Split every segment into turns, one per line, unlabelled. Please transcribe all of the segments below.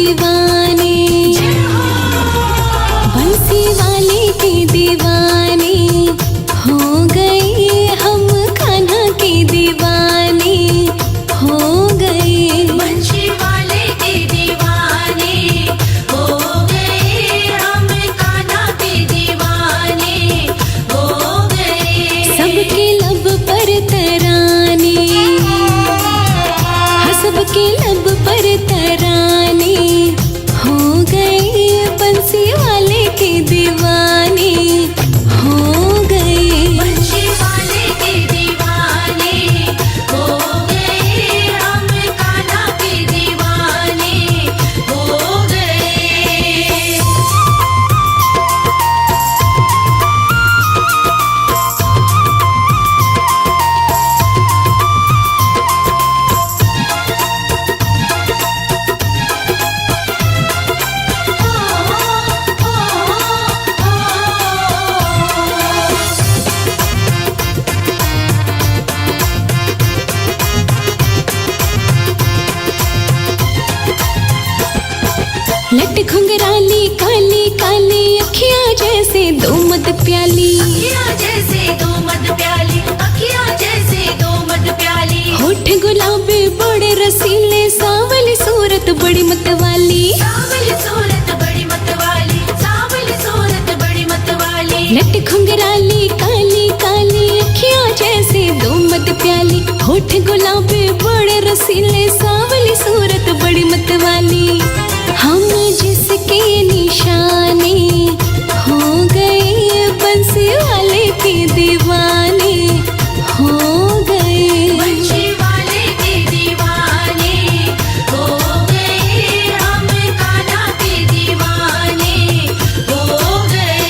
दीवाने, बंसी वाले के दीवाने हो गए हम, कान्हा के दीवाने हो गए।
बंसी वाले के दीवाने हो गए हम, कान्हा के दीवाने हो गए।
सबके लब पर तराने, हाँ सबके लब पर तराने हो गए, बंसी वाले के दीवाने हो गए।
बंसी वाले के दीवाने हो गए हम, कान्हा के दीवाने हो गए।
लट घुंघराली काली काली अखियां जैसे दो मद प्याली,
अखियाँ जैसे दो मद प्याली, अखियाँ जैसे दो मद प्याली।
होठ गुलाबी बड़े रसीले, सावली सूरत बड़ी मतवाली।
सावली सूरत बड़ी मतवाली, सावली सूरत बड़ी मतवाली।
लट घुंघराली काली काली अखियां जैसे दो मद प्याली, होठ गुलाबी बड़े रसीले, सावली सूरत बड़ी मतवाली। हम जिसके निशाने हो गए, बंसी वाले के दीवाने हो गए।
बंसी वाले के दीवाने हो गए हम, कान्हा के दीवाने हो गए।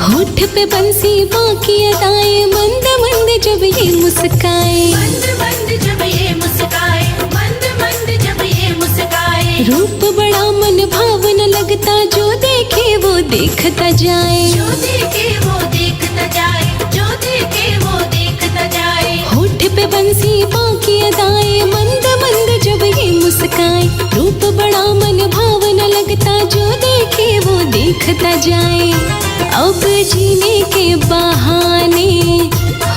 होठ पे बंसी बाकी अदाएं, मंद मंद जब ये मुस्काए,
मंद मंद जब ये मुस्काए, मंद मंद जब ये मुस्काए।
रूप बड़ा मन भावन लगता, जो देखे वो देखता जाए।
जो देखे वो देखता जाए, जो देखे वो देखता जाए।
होठ पे बंसी बाकी अदाएं, मंद मंद जब ये मुस्काए, रूप बड़ा मन भावन लगता, जो देखे वो देखता जाए। अब जीने के बहाने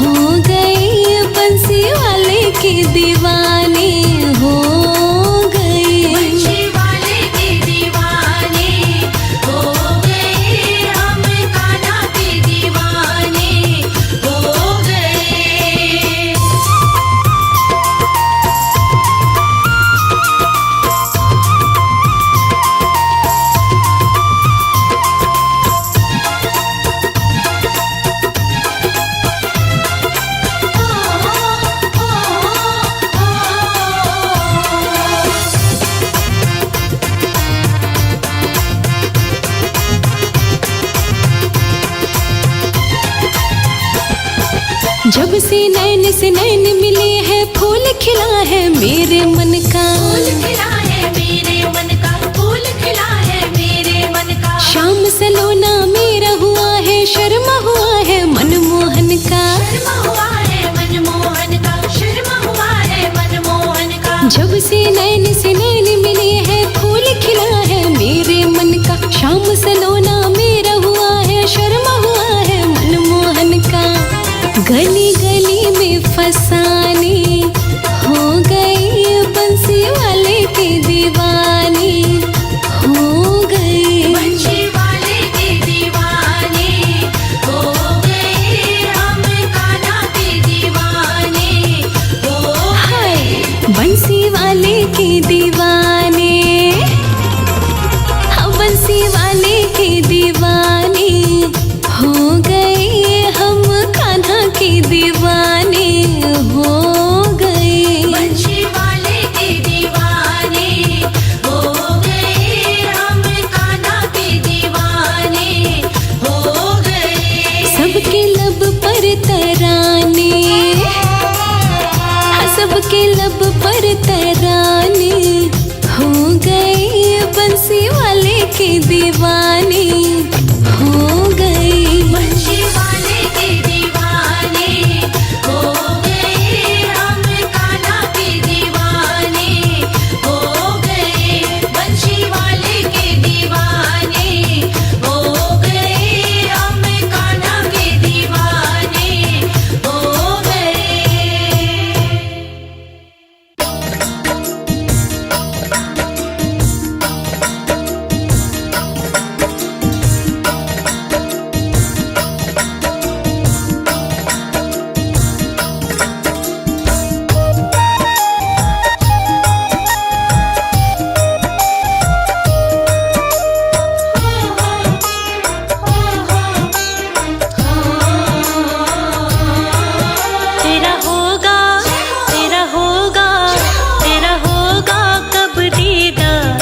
हो गए, बंसी वाले के दीवाने हो गए।
बंसी वाले के दीवाने हो गए हम, कान्हा के दीवाने हो गए।
जब से नैन मिले हैं, फूल खिला है मेरे मन का।
फूल खिला है मेरे मन का, फूल खिला है मेरे मन का।
शाम सलोना मेरा हुआ है, शर्मा हुआ है मनमोहन का।
शर्मा हुआ है मनमोहन का, शर्मा हुआ है मनमोहन का।
जब से नैन मिले हैं, फूल खिला है मेरे मन का। शाम सलोना मेरा हुआ है, शर्मा हुआ है मनमोहन का। गली गली में फसाने हो गए, बंसी वाले के दीवाने हो गए।
बंसी वाले के दीवाने हो गए हम, कान्हा के दीवाने हो गए।
बंसी वाले के दीवाने, हाँ बंसी वाले के दीवाने हो गए हम, कान्हा के दीवाने हो गए।
बंसी
दीवानी हो गई।
बंशी वाले के दीवाने हो गए, हम कान्हा के दीवाने हो गए। बंशी वाले के दीवाने हो गए, हम कान्हा के दीवाने हो गए।
तेरा होगा, तेरा होगा, तेरा होगा कब दीदार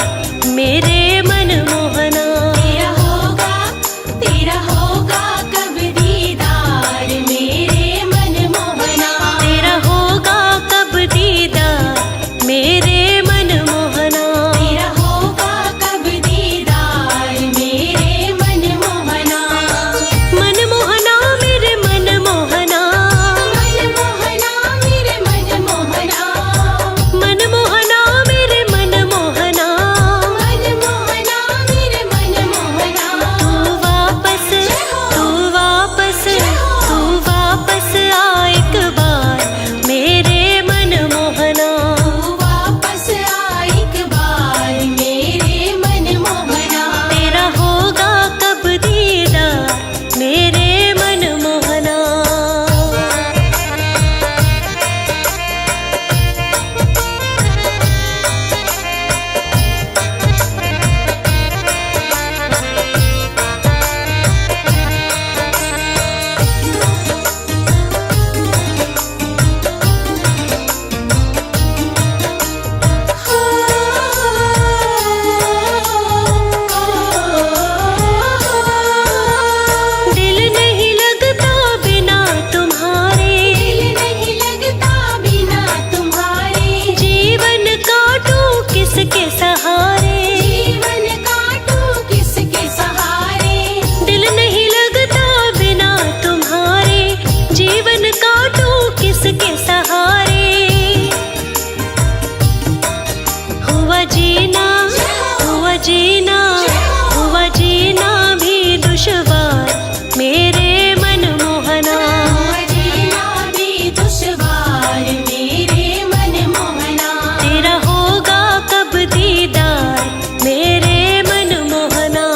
मेरे मनमोहना।
तेरा होगा, तेरा होगा कब दीदार मेरे मनमोहना।
तेरा होगा कब दीदार मेरे मनमोहना।
तेरा होगा कब दीदार मेरे मनमोहना।
मनमोहना मेरे मनमोहना।
मनमोहना मेरे मनमोहना।
मनमोहना मेरे मनमोहना।
मनमोहना मेरे मनमोहना।
तू वापस, तू वापस, तू वापस आ एक बार मेरे मनमोहना।
तू वापस आ एक बार मेरे मनमोहना।
तेरा होगा कब दीदार मेरे मनमोहना। दिल नहीं लगता बिना तुम्हारे।
दिल नहीं लगता बिना तुम्हारे।
जीवन काटूं किसके सहारे।
जीवन काटूं किसके सहारे।
दिल नहीं लगता बिना तुम्हारे। जीवन काटूं किसके सहारे। हुआ जीना, हुआ जीना, हुआ जीना भी दुश्वार मेरे मनमोहना।
हुआ जीना भी दुश्वार मेरे मनमोहना।
तेरा होगा कब दीदार मेरे मनमोहना।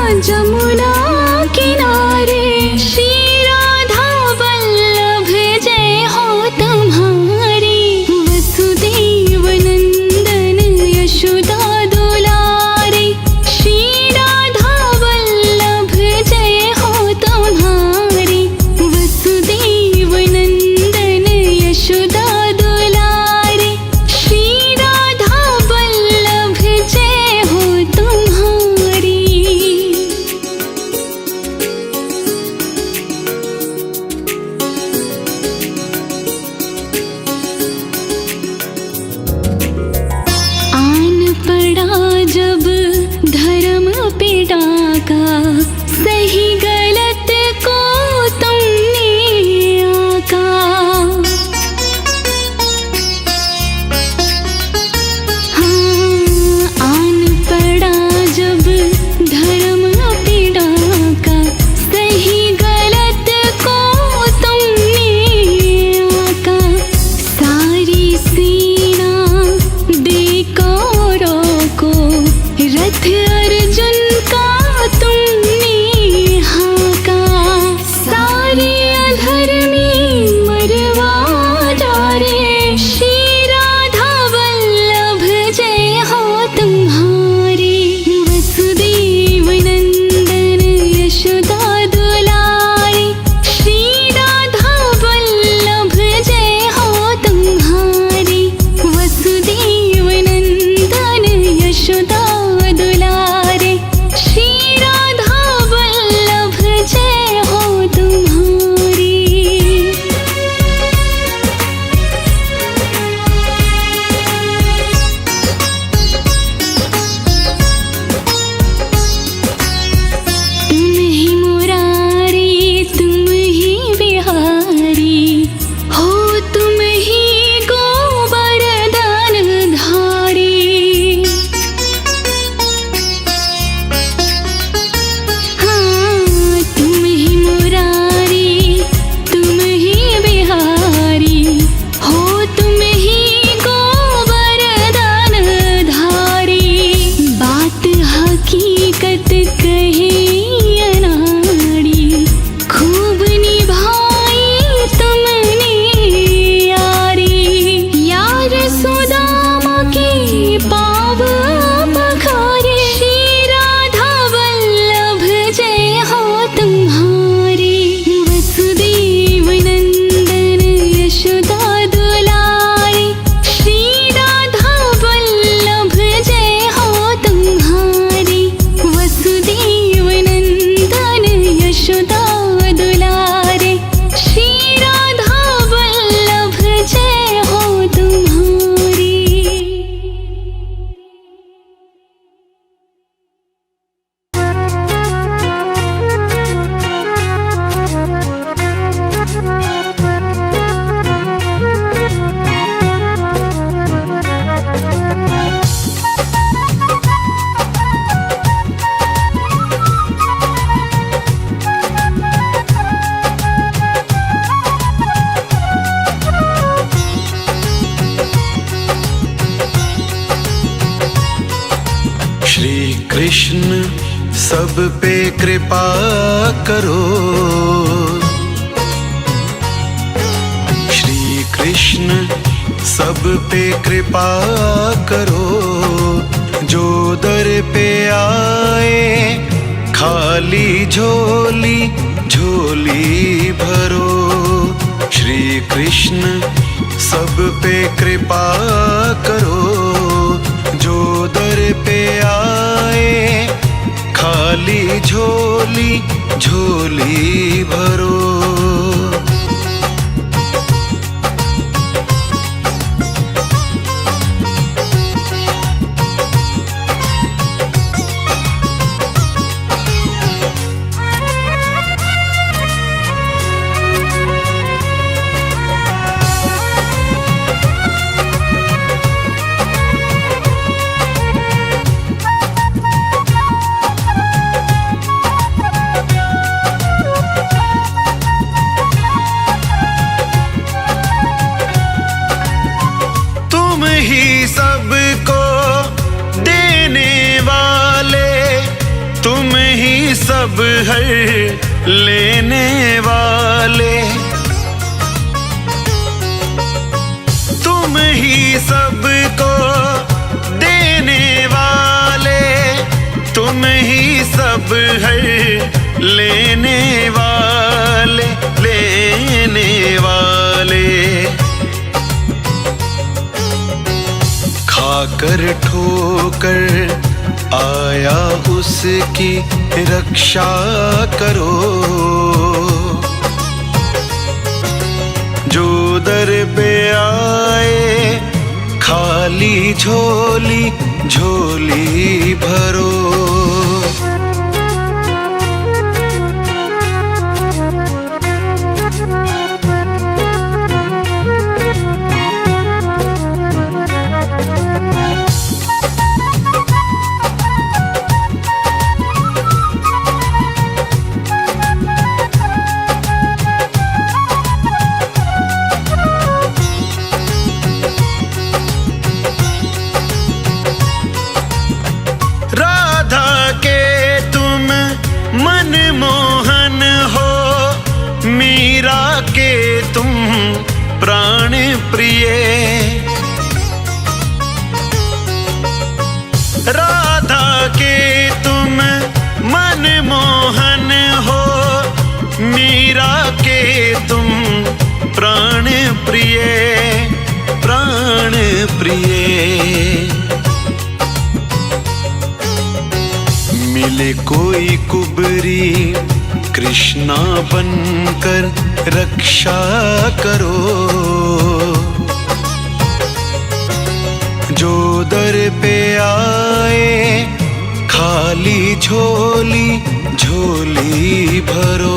जमुना किनारे श्री राधा वल्लभ जय हो तुम्हारी। वसुदेव नंदन यशोदा दुलारे श्री राधा वल्लभ जय हो तुम्हारी। वसुदेव नंदन यशोदा दुलारे श्री राधा वल्लभ जय हो तुम्हारी। आन पड़ा जब धर्म पे डाका, सही गलत को तुमने आका। हाँ, आन पड़ा जब धर्म पे डाका, सही गलत को तुमने आका। सारी सेना बेकौरों को रथ अर्जुन का तुमने हाका। सारे अधर्मी मरवा डारे श्री राधा वल्लभ जय हो तुम्हारी। वसुदेव नंदन यशोदा दुलारे श्री राधा वल्लभ जय हो तुम्हारी। वसुदेव नंदन यशोदा दुलारे श्री राधा वल्लभ जय हो तुम्हारी। तुम ही मुरारी तुम ही बिहारी, हो तुम ही गोवर्धन धारी। हाँ, तुम ही मुरारी तुम ही बिहारी, हो तुम ही गोवर्धन धारी। बात हकीकत कहे अनाड़ी, खूब निभाई तुमने यारी। यार सुदामा के पाव पखारे श्री राधा वल्लभ जय हो तुम्हारी। वसुदेव नंदन यशोदा दुलारे श्री राधा वल्लभ जय हो तुम्हारी। वसुदेव नंदन यशोदा दुलारे श्री राधा वल्लभ जय हो तुम्हारी।
श्री कृष्ण सब पे कृपा करो। श्री कृष्ण सब पे कृपा करो। जो दर पे आए खाली झोली झोली भरो। श्री कृष्ण सब पे कृपा करो। जो दर पे आए खाली झोली झोली भरो। ही सब हर लेने वाले, तुम ही सबको देने वाले, तुम ही सब हर लेने वाले, लेने वाले। खाकर ठोकर आया उसकी रक्षा करो, जो दर पे आए खाली झोली झोली भरो। मनमोहन हो, मीरा के तुम प्राण प्रिय, राधा के तुम मनमोहन हो, मीरा के तुम प्राण प्रिय, प्राण प्रिय। मिले कोई कुबरी कृष्णा बनकर रक्षा करो, जो दर पे आए खाली झोली झोली भरो।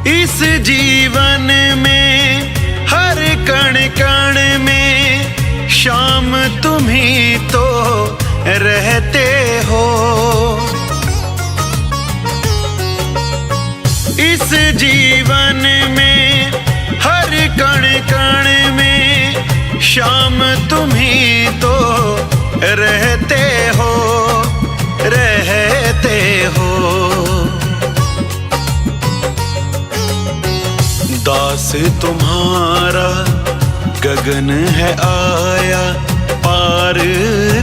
इस जीवन में हर कण कण में शाम तुम ही तो रहते हो, इस जीवन में हर कण कण में शाम तुम ही तो रहते हो, रहते हो। दास तुम्हारा गगन है आया पार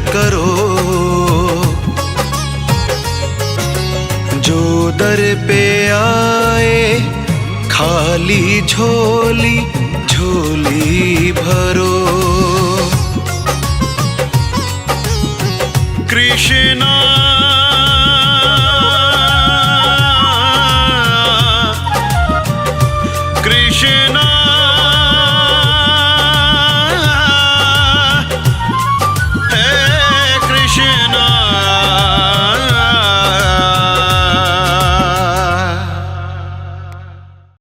करो, जो दर पे आए खाली झोली झोली भरो। कृष्णा कृष्णा है कृष्णा।